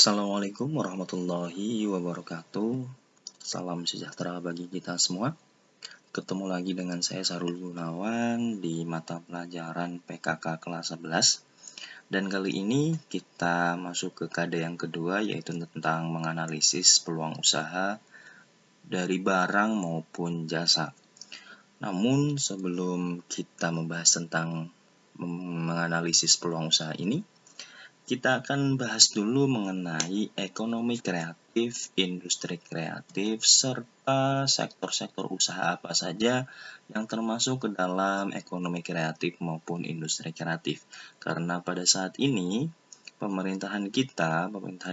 Assalamualaikum warahmatullahi wabarakatuh. Salam sejahtera bagi kita semua. Ketemu lagi dengan saya Sarul Gunawan di mata pelajaran PKK kelas 11. Dan kali ini kita masuk ke KD yang kedua, yaitu tentang menganalisis peluang usaha dari barang maupun jasa. Namun sebelum kita membahas tentang menganalisis peluang usaha ini, kita akan bahas dulu mengenai ekonomi kreatif, industri kreatif, serta sektor-sektor usaha apa saja yang termasuk ke dalam ekonomi kreatif maupun industri kreatif. Karena pada saat ini, pemerintahan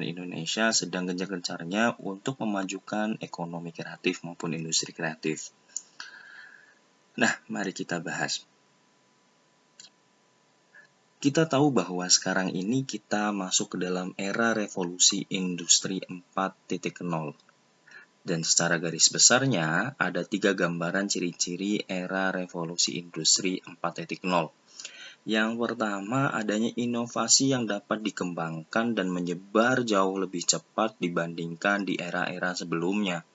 Indonesia sedang gencar-gencarnya untuk memajukan ekonomi kreatif maupun industri kreatif. Nah, mari kita bahas. Kita tahu bahwa sekarang ini kita masuk ke dalam era revolusi industri 4.0. Dan secara garis besarnya ada 3 gambaran ciri-ciri era revolusi industri 4.0. Yang pertama, adanya inovasi yang dapat dikembangkan dan menyebar jauh lebih cepat dibandingkan di era-era sebelumnya.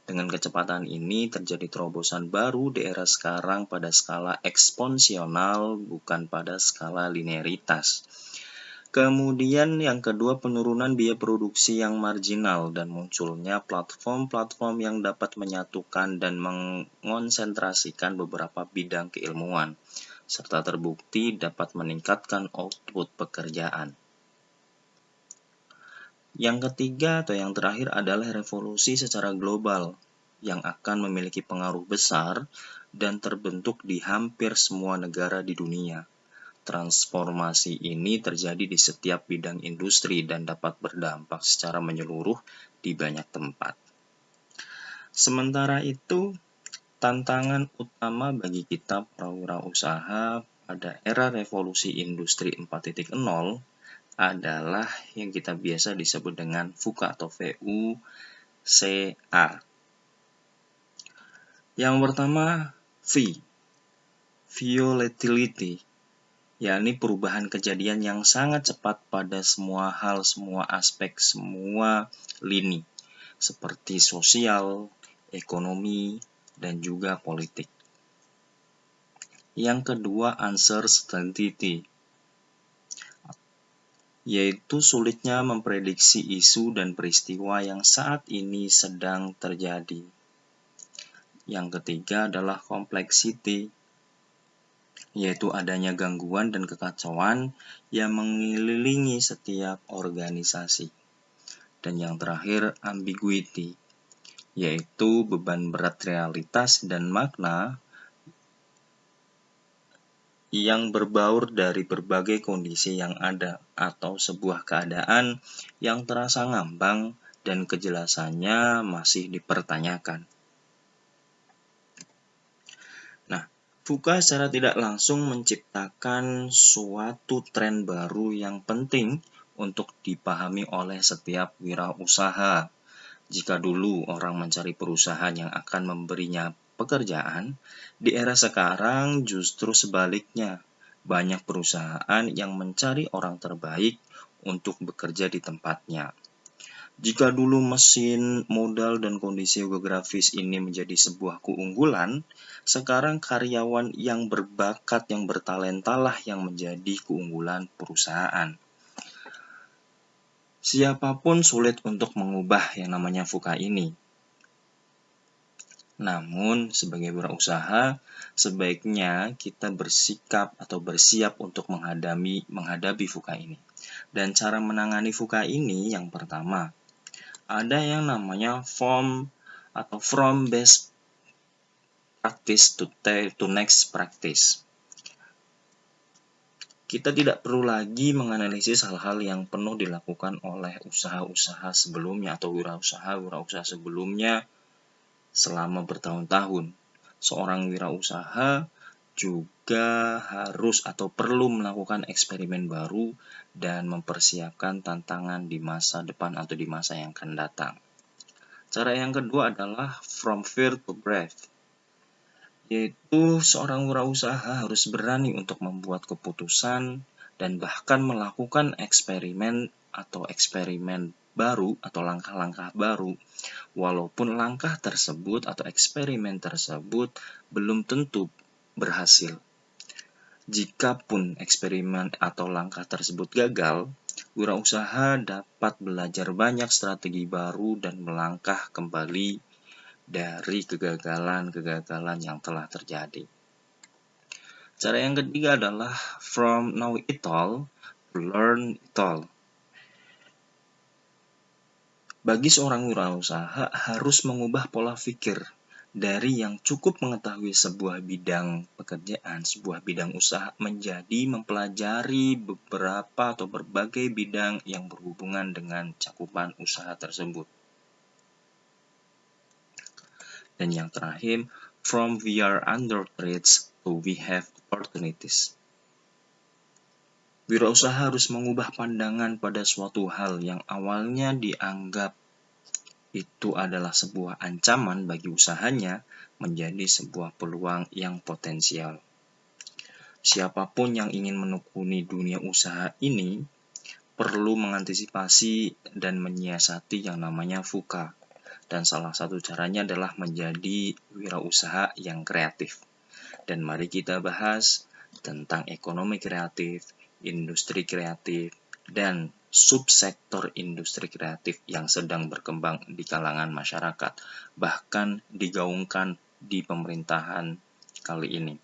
Dengan kecepatan ini terjadi terobosan baru di era sekarang pada skala eksponensial, bukan pada skala linearitas. Kemudian yang kedua, penurunan biaya produksi yang marginal dan munculnya platform-platform yang dapat menyatukan dan mengonsentrasikan beberapa bidang keilmuan, serta terbukti dapat meningkatkan output pekerjaan. Yang ketiga atau yang terakhir adalah revolusi secara global yang akan memiliki pengaruh besar dan terbentuk di hampir semua negara di dunia. Transformasi ini terjadi di setiap bidang industri dan dapat berdampak secara menyeluruh di banyak tempat. Sementara itu, tantangan utama bagi kita para wirausaha pada era revolusi industri 4.0 adalah yang kita biasa disebut dengan VUCA atau VUCA. Yang pertama, volatility, yakni perubahan kejadian yang sangat cepat pada semua hal, semua aspek, semua lini, seperti sosial, ekonomi, dan juga politik. Yang kedua, uncertainty, yaitu sulitnya memprediksi isu dan peristiwa yang saat ini sedang terjadi. Yang ketiga adalah complexity, yaitu adanya gangguan dan kekacauan yang mengelilingi setiap organisasi. Dan yang terakhir, ambiguity, yaitu beban berat realitas dan makna yang berbaur dari berbagai kondisi yang ada atau sebuah keadaan yang terasa ngambang dan kejelasannya masih dipertanyakan. Nah, VUCA secara tidak langsung menciptakan suatu tren baru yang penting untuk dipahami oleh setiap wirausaha. Jika dulu orang mencari perusahaan yang akan memberinya pekerjaan, di era sekarang justru sebaliknya. Banyak perusahaan yang mencari orang terbaik untuk bekerja di tempatnya. Jika dulu mesin, modal, dan kondisi geografis ini menjadi sebuah keunggulan, sekarang karyawan yang berbakat, yang bertalentalah yang menjadi keunggulan perusahaan. Siapapun sulit untuk mengubah yang namanya VUCA ini. Namun, sebagai wirausaha, sebaiknya kita bersikap atau bersiap untuk menghadapi VUCA ini. Dan cara menangani VUCA ini yang pertama, ada yang namanya from best practice to next practice. Kita tidak perlu lagi menganalisis hal-hal yang penuh dilakukan oleh usaha-usaha sebelumnya atau wirausaha sebelumnya selama bertahun-tahun. Seorang wirausaha juga harus atau perlu melakukan eksperimen baru dan mempersiapkan tantangan di masa depan atau di masa yang akan datang. Cara yang kedua adalah from fear to brave, yaitu seorang wirausaha harus berani untuk membuat keputusan dan bahkan melakukan eksperimen baru atau langkah-langkah baru, walaupun langkah tersebut atau eksperimen tersebut belum tentu berhasil. Jikapun eksperimen atau langkah tersebut gagal, wirausaha dapat belajar banyak strategi baru dan melangkah kembali dari kegagalan-kegagalan yang telah terjadi. Cara yang ketiga adalah from know it all to learn it all. Bagi seorang wirausaha harus mengubah pola pikir dari yang cukup mengetahui sebuah bidang pekerjaan, sebuah bidang usaha, menjadi mempelajari beberapa atau berbagai bidang yang berhubungan dengan cakupan usaha tersebut. Dan yang terakhir, from we are under threats to we have opportunities. Wirausaha harus mengubah pandangan pada suatu hal yang awalnya dianggap itu adalah sebuah ancaman bagi usahanya menjadi sebuah peluang yang potensial. Siapapun yang ingin menekuni dunia usaha ini perlu mengantisipasi dan menyiasati yang namanya VUCA. Dan salah satu caranya adalah menjadi wirausaha yang kreatif. Dan mari kita bahas tentang ekonomi kreatif, industri kreatif, dan subsektor industri kreatif yang sedang berkembang di kalangan masyarakat, bahkan digaungkan di pemerintahan kali ini.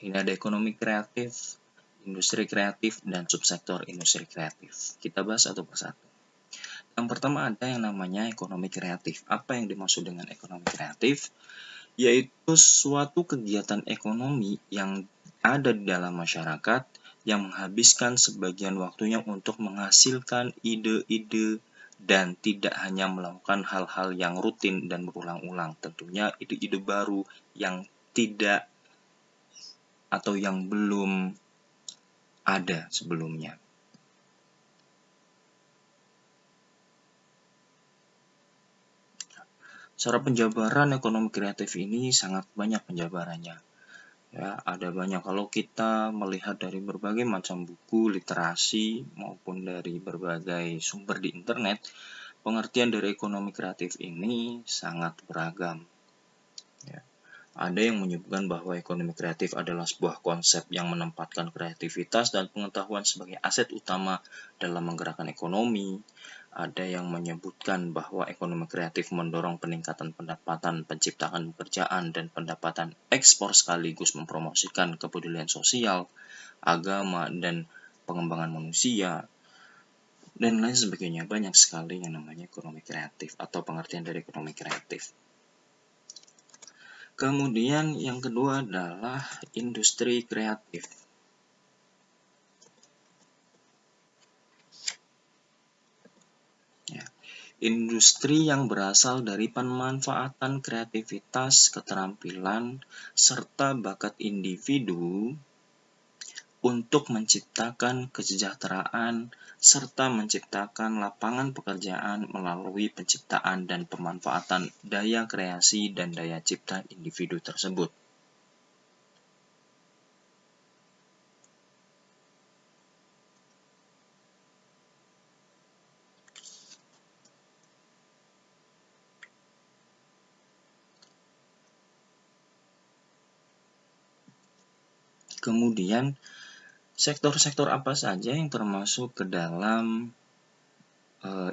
Ini ada ekonomi kreatif, industri kreatif, dan subsektor industri kreatif. Kita bahas satu persatu. Yang pertama ada yang namanya ekonomi kreatif. Apa yang dimaksud dengan ekonomi kreatif? Yaitu suatu kegiatan ekonomi yang ada di dalam masyarakat yang menghabiskan sebagian waktunya untuk menghasilkan ide-ide dan tidak hanya melakukan hal-hal yang rutin dan berulang-ulang. Tentunya ide-ide baru yang tidak atau yang belum ada sebelumnya. Cara penjabaran ekonomi kreatif ini sangat banyak penjabarannya. Ya, ada banyak kalau kita melihat dari berbagai macam buku, literasi maupun dari berbagai sumber di internet, pengertian dari ekonomi kreatif ini sangat beragam. Ya. Ada yang menyebutkan bahwa ekonomi kreatif adalah sebuah konsep yang menempatkan kreativitas dan pengetahuan sebagai aset utama dalam menggerakkan ekonomi. Ada yang menyebutkan bahwa ekonomi kreatif mendorong peningkatan pendapatan, penciptaan pekerjaan, dan pendapatan ekspor sekaligus mempromosikan kepedulian sosial, agama, dan pengembangan manusia, dan lain sebagainya. Banyak sekali yang namanya ekonomi kreatif atau pengertian dari ekonomi kreatif. Kemudian yang kedua adalah industri kreatif. Ya. Industri yang berasal dari pemanfaatan kreativitas, keterampilan, serta bakat individu untuk menciptakan kesejahteraan serta menciptakan lapangan pekerjaan melalui penciptaan dan pemanfaatan daya kreasi dan daya cipta individu tersebut. Kemudian, sektor-sektor apa saja yang termasuk ke dalam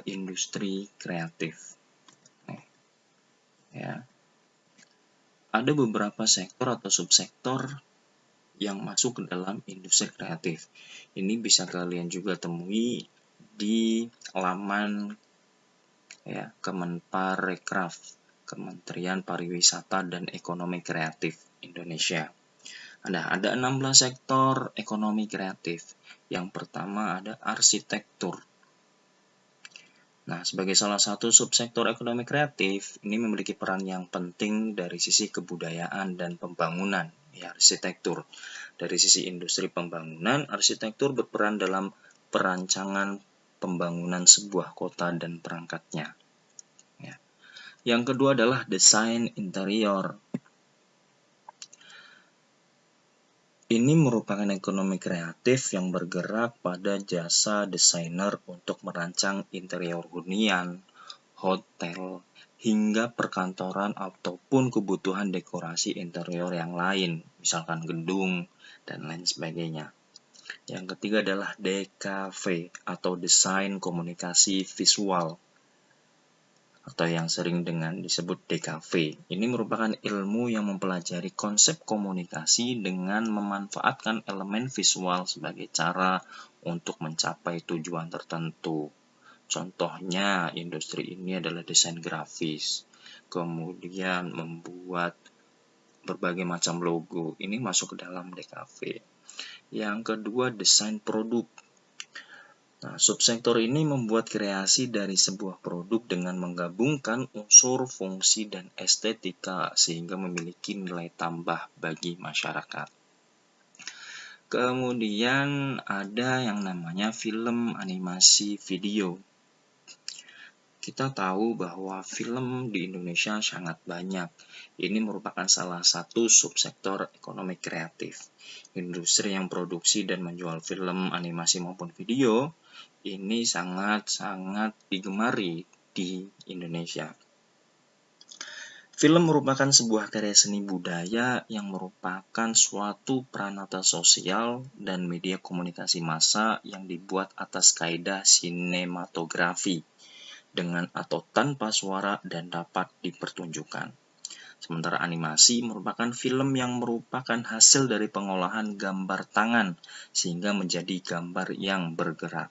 industri kreatif? Ya, ada beberapa sektor atau subsektor yang masuk ke dalam industri kreatif. Ini bisa kalian juga temui di laman ya Kemenparekraf, Kementerian Pariwisata dan Ekonomi Kreatif Indonesia. Ada 16 sektor ekonomi kreatif. Yang pertama ada arsitektur. Nah, sebagai salah satu subsektor ekonomi kreatif, ini memiliki peran yang penting dari sisi kebudayaan dan pembangunan, ya, arsitektur. Dari sisi industri pembangunan, arsitektur berperan dalam perancangan pembangunan sebuah kota dan perangkatnya. Ya. Yang kedua adalah desain interior. Ini merupakan ekonomi kreatif yang bergerak pada jasa desainer untuk merancang interior hunian, hotel, hingga perkantoran ataupun kebutuhan dekorasi interior yang lain, misalkan gedung, dan lain sebagainya. Yang ketiga adalah DKV atau Desain Komunikasi Visual, atau yang sering dengan disebut DKV. Ini merupakan ilmu yang mempelajari konsep komunikasi dengan memanfaatkan elemen visual sebagai cara untuk mencapai tujuan tertentu. Contohnya, industri ini adalah desain grafis, kemudian membuat berbagai macam logo. Ini masuk ke dalam DKV. Yang kedua, desain produk. Nah, subsektor ini membuat kreasi dari sebuah produk dengan menggabungkan unsur, fungsi, dan estetika sehingga memiliki nilai tambah bagi masyarakat. Kemudian ada yang namanya film, animasi, video. Kita tahu bahwa film di Indonesia sangat banyak. Ini merupakan salah satu subsektor ekonomi kreatif. Industri yang produksi dan menjual film, animasi maupun video ini sangat-sangat digemari di Indonesia. Film merupakan sebuah karya seni budaya yang merupakan suatu pranata sosial dan media komunikasi massa yang dibuat atas kaidah sinematografi dengan atau tanpa suara dan dapat dipertunjukkan. Sementara animasi merupakan film yang merupakan hasil dari pengolahan gambar tangan sehingga menjadi gambar yang bergerak.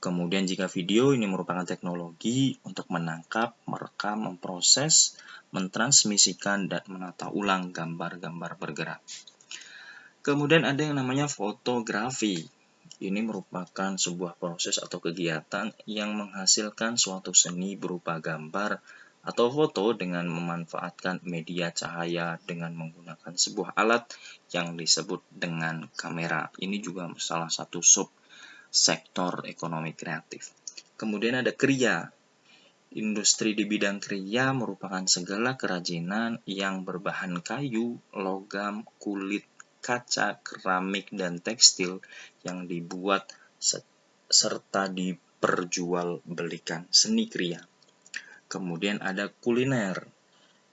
Kemudian jika video ini merupakan teknologi untuk menangkap, merekam, memproses, mentransmisikan, dan menata ulang gambar-gambar bergerak. Kemudian ada yang namanya fotografi. Ini merupakan sebuah proses atau kegiatan yang menghasilkan suatu seni berupa gambar atau foto dengan memanfaatkan media cahaya dengan menggunakan sebuah alat yang disebut dengan kamera. Ini juga salah satu sektor ekonomi kreatif. Kemudian ada kriya. Industri di bidang kriya merupakan segala kerajinan yang berbahan kayu, logam, kulit, kaca, keramik, dan tekstil yang dibuat serta diperjualbelikan, seni kriya. Kemudian ada kuliner.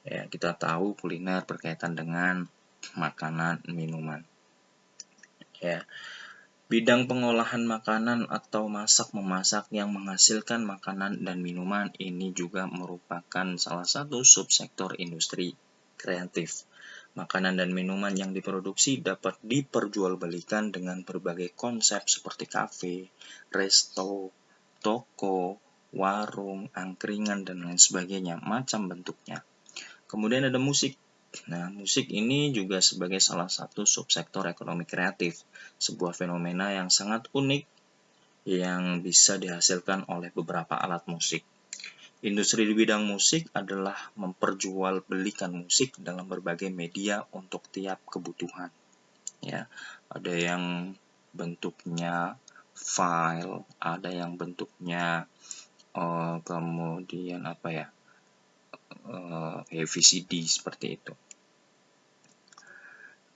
Ya, kita tahu kuliner berkaitan dengan makanan, minuman. Ya. Bidang pengolahan makanan atau masak-memasak yang menghasilkan makanan dan minuman ini juga merupakan salah satu subsektor industri kreatif. Makanan dan minuman yang diproduksi dapat diperjualbelikan dengan berbagai konsep seperti kafe, resto, toko, warung, angkringan, dan lain sebagainya, macam bentuknya. Kemudian ada musik. Nah, musik ini juga sebagai salah satu subsektor ekonomi kreatif, sebuah fenomena yang sangat unik yang bisa dihasilkan oleh beberapa alat musik. Industri di bidang musik adalah memperjualbelikan musik dalam berbagai media untuk tiap kebutuhan. Ya, ada yang bentuknya file, ada yang bentuknya kemudian VCD seperti itu.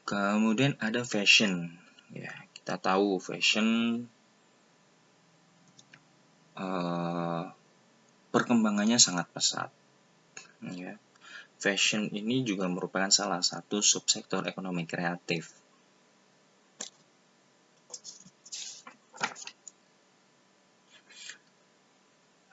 Kemudian ada fashion. Ya, kita tahu fashion perkembangannya sangat pesat. Ya. Fashion ini juga merupakan salah satu subsektor ekonomi kreatif.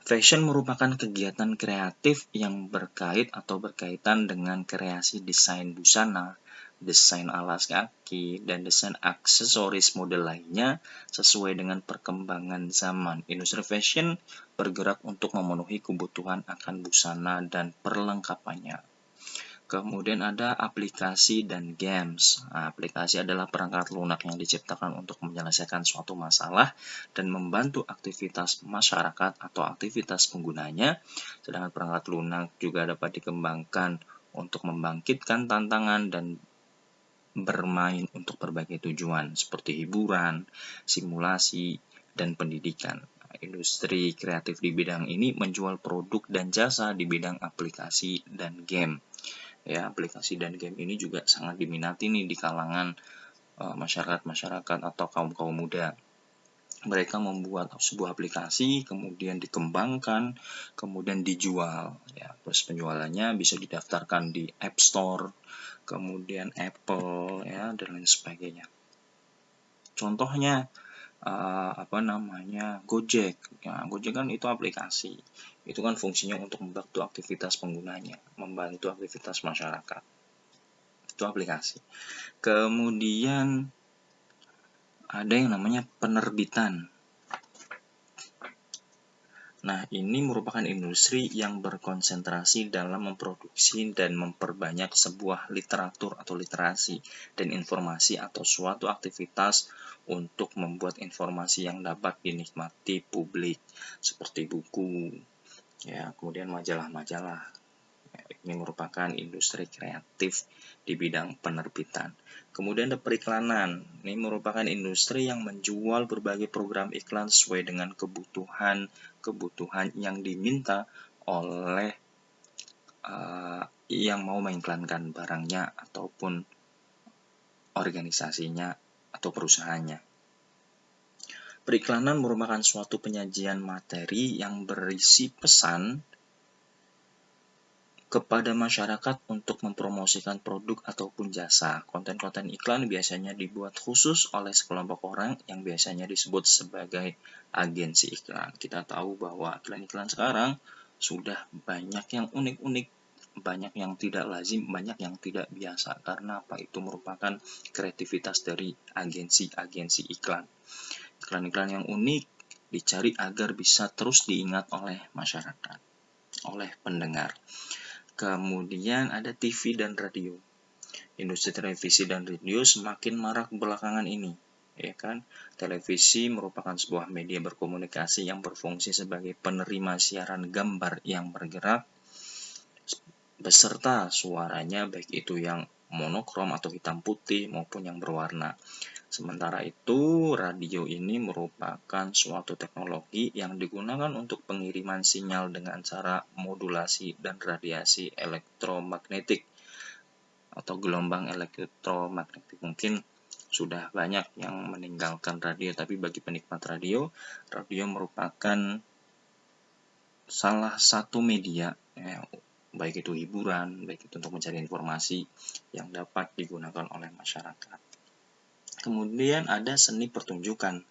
Fashion merupakan kegiatan kreatif yang berkaitan dengan kreasi desain busana, desain alas kaki, dan desain aksesoris model lainnya sesuai dengan perkembangan zaman. Industri fashion bergerak untuk memenuhi kebutuhan akan busana dan perlengkapannya. Kemudian ada aplikasi dan games. Nah, aplikasi adalah perangkat lunak yang diciptakan untuk menyelesaikan suatu masalah dan membantu aktivitas masyarakat atau aktivitas penggunanya. Sedangkan perangkat lunak juga dapat dikembangkan untuk membangkitkan tantangan dan bermain untuk berbagai tujuan seperti hiburan, simulasi, dan pendidikan. Industri kreatif di bidang ini menjual produk dan jasa di bidang aplikasi dan game. Ya, aplikasi dan game ini juga sangat diminati nih di kalangan masyarakat atau kaum muda. Mereka membuat sebuah aplikasi, kemudian dikembangkan, kemudian dijual. Ya, terus penjualannya bisa didaftarkan di App Store, kemudian Apple, ya, dan lain sebagainya. Contohnya Gojek. Ya, Gojek kan itu aplikasi. Itu kan fungsinya untuk membantu aktivitas penggunanya, membantu aktivitas masyarakat. Itu aplikasi. Kemudian ada yang namanya penerbitan. Nah, ini merupakan industri yang berkonsentrasi dalam memproduksi dan memperbanyak sebuah literatur atau literasi dan informasi atau suatu aktivitas untuk membuat informasi yang dapat dinikmati publik, seperti buku, ya, kemudian majalah-majalah. Ini merupakan industri kreatif di bidang penerbitan. Kemudian ada periklanan. Ini merupakan industri yang menjual berbagai program iklan sesuai dengan kebutuhan yang diminta oleh yang mau mengiklankan barangnya ataupun organisasinya atau perusahaannya. Periklanan merupakan suatu penyajian materi yang berisi pesan kepada masyarakat untuk mempromosikan produk ataupun jasa. Konten-konten iklan biasanya dibuat khusus oleh sekelompok orang yang biasanya disebut sebagai agensi iklan. Kita tahu bahwa iklan-iklan sekarang sudah banyak yang unik-unik, banyak yang tidak lazim, banyak yang tidak biasa. Karena apa? Itu merupakan kreativitas dari agensi-agensi iklan. Iklan-iklan yang unik dicari agar bisa terus diingat oleh masyarakat, oleh pendengar. Kemudian ada TV dan radio. Industri televisi dan radio semakin marak belakangan ini, ya kan? Televisi merupakan sebuah media berkomunikasi yang berfungsi sebagai penerima siaran gambar yang bergerak beserta suaranya, baik itu yang monokrom atau hitam putih maupun yang berwarna. Sementara itu, radio ini merupakan suatu teknologi yang digunakan untuk pengiriman sinyal dengan cara modulasi dan radiasi elektromagnetik atau gelombang elektromagnetik. Mungkin sudah banyak yang meninggalkan radio, tapi bagi penikmat radio, radio merupakan salah satu media, baik itu hiburan, baik itu untuk mencari informasi yang dapat digunakan oleh masyarakat. Kemudian ada seni pertunjukan.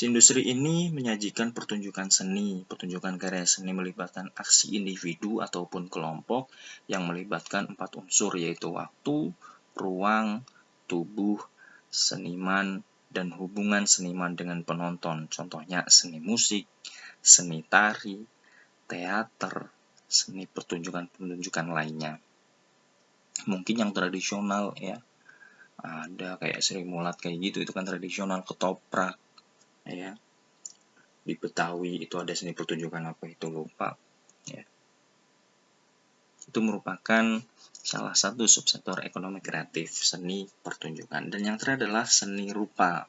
Industri ini menyajikan pertunjukan karya seni melibatkan aksi individu ataupun kelompok yang melibatkan 4 unsur, yaitu waktu, ruang, tubuh, seniman, dan hubungan seniman dengan penonton. Contohnya seni musik, seni tari, teater, seni pertunjukan lainnya. Mungkin yang tradisional, ya, ada kayak Sri Mulat kayak gitu, itu kan tradisional. Ketoprak, ya, di Betawi itu ada seni pertunjukan apa itu lupa, ya. Itu merupakan salah satu subsektor ekonomi kreatif, seni pertunjukan. Dan yang terakhir adalah seni rupa.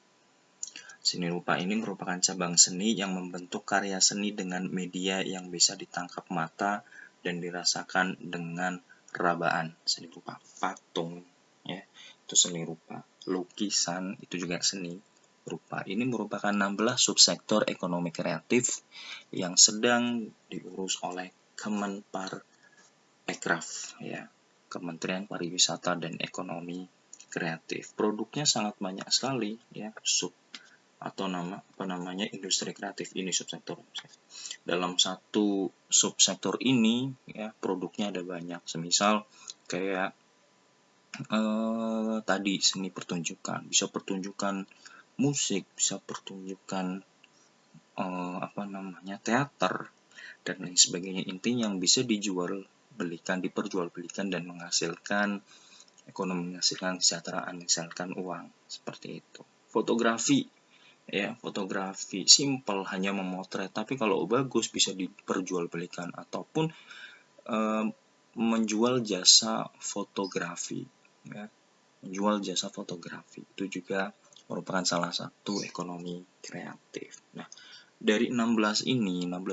Seni rupa ini merupakan cabang seni yang membentuk karya seni dengan media yang bisa ditangkap mata dan dirasakan dengan rabaan. Seni rupa patung, ya, itu seni rupa. Lukisan itu juga seni rupa. Ini merupakan 16 subsektor ekonomi kreatif yang sedang diurus oleh Kemenparekraf, ya, Kementerian Pariwisata dan Ekonomi Kreatif. Produknya sangat banyak sekali, ya, industri kreatif ini subsektor. Dalam satu subsektor ini, ya, produknya ada banyak. Semisal kayak tadi seni pertunjukan, bisa pertunjukan musik, bisa pertunjukan teater dan lain sebagainya. Intinya yang bisa diperjualbelikan dan menghasilkan ekonomi, menghasilkan kesejahteraan, menghasilkan uang, seperti itu. Fotografi, ya, fotografi simple hanya memotret, tapi kalau bagus bisa diperjualbelikan ataupun menjual jasa fotografi, ya. Menjual jasa fotografi itu juga merupakan salah satu ekonomi kreatif. Nah, Dari 16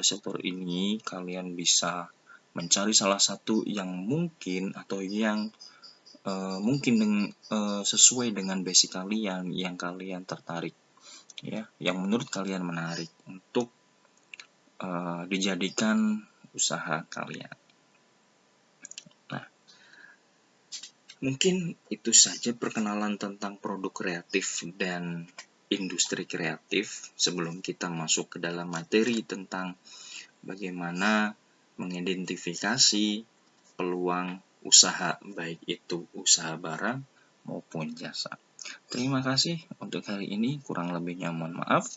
sektor ini kalian bisa mencari salah satu yang mungkin atau yang sesuai dengan basic kalian, yang kalian tertarik, ya, yang menurut kalian menarik untuk dijadikan usaha kalian. Nah, mungkin itu saja perkenalan tentang produk kreatif dan industri kreatif sebelum kita masuk ke dalam materi tentang bagaimana mengidentifikasi peluang usaha, baik itu usaha barang maupun jasa. Terima kasih untuk hari ini, kurang lebihnya mohon maaf.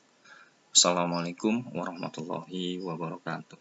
Assalamualaikum warahmatullahi wabarakatuh.